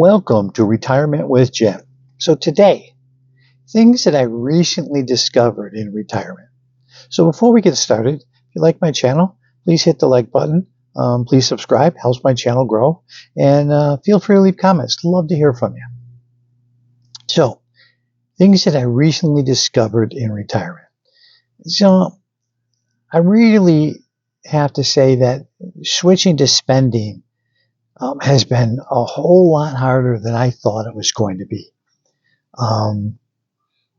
Welcome to Retirement with Jim. So today, things that I recently discovered in retirement. So before we get started, if you like my channel, please hit the like button. Please subscribe, helps my channel grow, and feel free to leave comments. Love to hear from you. So, things that I recently discovered in retirement. So, I really have to say that switching to spending has been a whole lot harder than I thought it was going to be.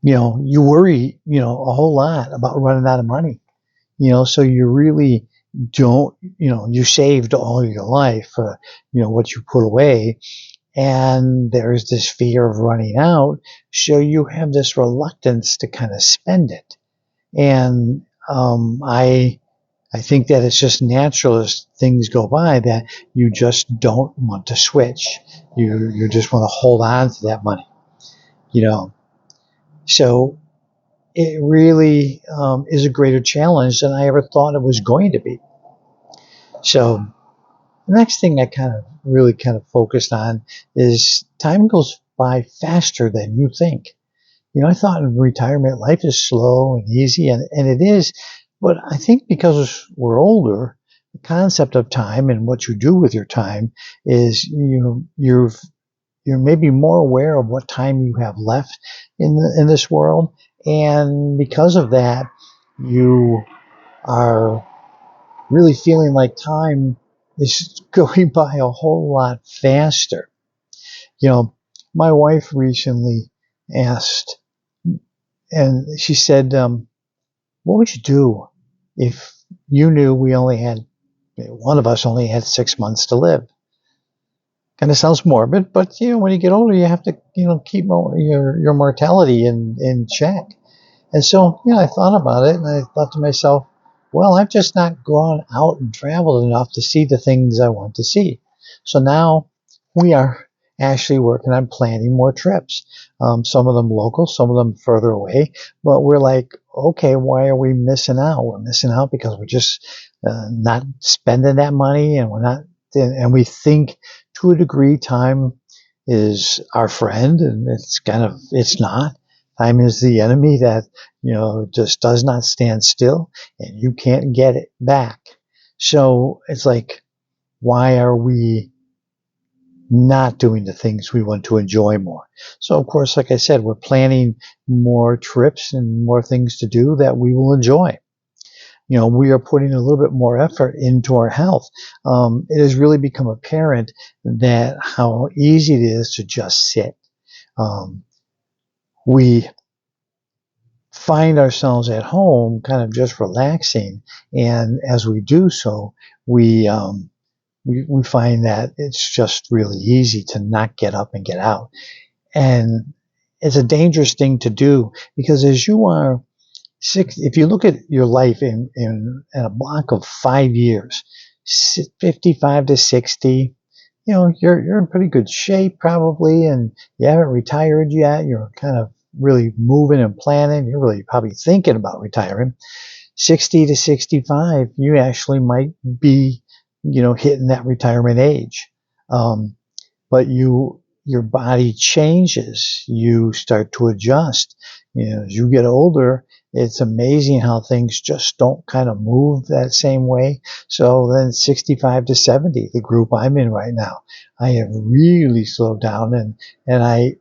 You worry, a whole lot about running out of money, so you really don't, you saved all your life, what you put away, and there's this fear of running out. So you have this reluctance to kind of spend it. And, I think that it's just natural as things go by that you just don't want to switch. You just want to hold on to that money, So it really is a greater challenge than I ever thought it was going to be. So the next thing I really focused on is time goes by faster than you think. I thought in retirement life is slow and easy, and it is, but I think because we're older, the concept of time and what you do with your time is you're maybe more aware of what time you have left in this world, and because of that, you are really feeling like time is going by a whole lot faster. My wife recently asked, and she said, what would you do if you knew one of us only had 6 months to live? Kind of sounds morbid, but when you get older, you have to keep your mortality in check. And so I thought about it, and I thought to myself, well, I've just not gone out and traveled enough to see the things I want to see. So now we are actually working on planning more trips. Some of them local, some of them further away. But we're like, okay, why are we missing out? We're missing out because we're just not spending that money, and and we think to a degree time is our friend, and it's not. Time is the enemy that, just does not stand still, and you can't get it back. So it's like, why are we not doing the things we want to enjoy more? So of course, like I said, we're planning more trips and more things to do that we will enjoy. We are putting a little bit more effort into our health. It has really become apparent that how easy it is to just sit. We find ourselves at home kind of just relaxing, and as we do so, we find that it's just really easy to not get up and get out. And it's a dangerous thing to do, because as you are if you look at your life in a block of 5 years, 55 to 60, you're in pretty good shape probably, and you haven't retired yet. You're kind of really moving and planning. You're really probably thinking about retiring. 60 to 65, you actually might be, hitting that retirement age. But your body changes. You start to adjust. As you get older, it's amazing how things just don't kind of move that same way. So then 65 to 70, the group I'm in right now, I have really slowed down, and I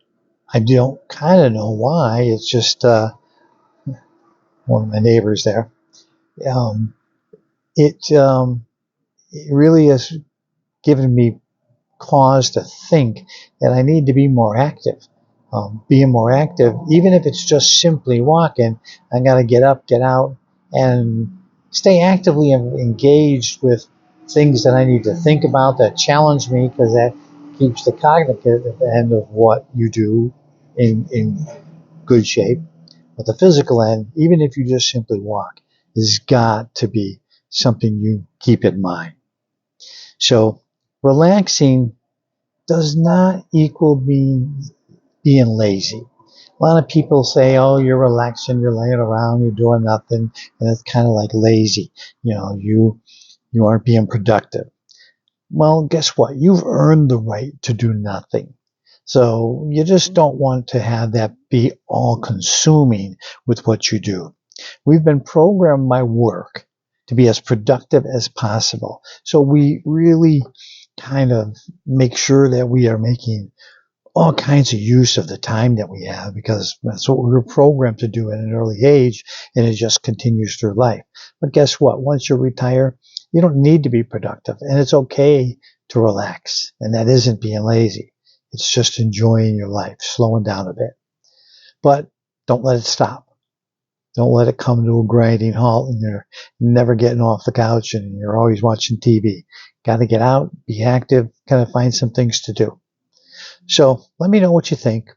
don't kind of know why. It's just one of my neighbors there. It really has given me cause to think that I need to be more active. Being more active, even if it's just simply walking, I got to get up, get out, and stay actively engaged with things that I need to think about that challenge me, because that keeps the cognitive end of what you do in good shape. But the physical end, even if you just simply walk, has got to be something you keep in mind. So relaxing does not equal being lazy. A lot of people say, oh, you're relaxing, you're laying around, you're doing nothing, and it's kind of like lazy. You aren't being productive. Well, guess what? You've earned the right to do nothing. So you just don't want to have that be all consuming with what you do. We've been programmed by work to be as productive as possible. So we really kind of make sure that we are making all kinds of use of the time that we have, because that's what we were programmed to do at an early age, and it just continues through life. But guess what? Once you retire, you don't need to be productive, and it's okay to relax, and that isn't being lazy. It's just enjoying your life, slowing down a bit. But don't let it stop. Don't let it come to a grinding halt and you're never getting off the couch and you're always watching TV. Got to get out, be active, kind of find some things to do. So let me know what you think.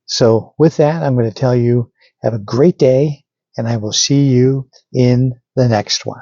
So with that, I'm going to tell you, have a great day, and I will see you in the next one.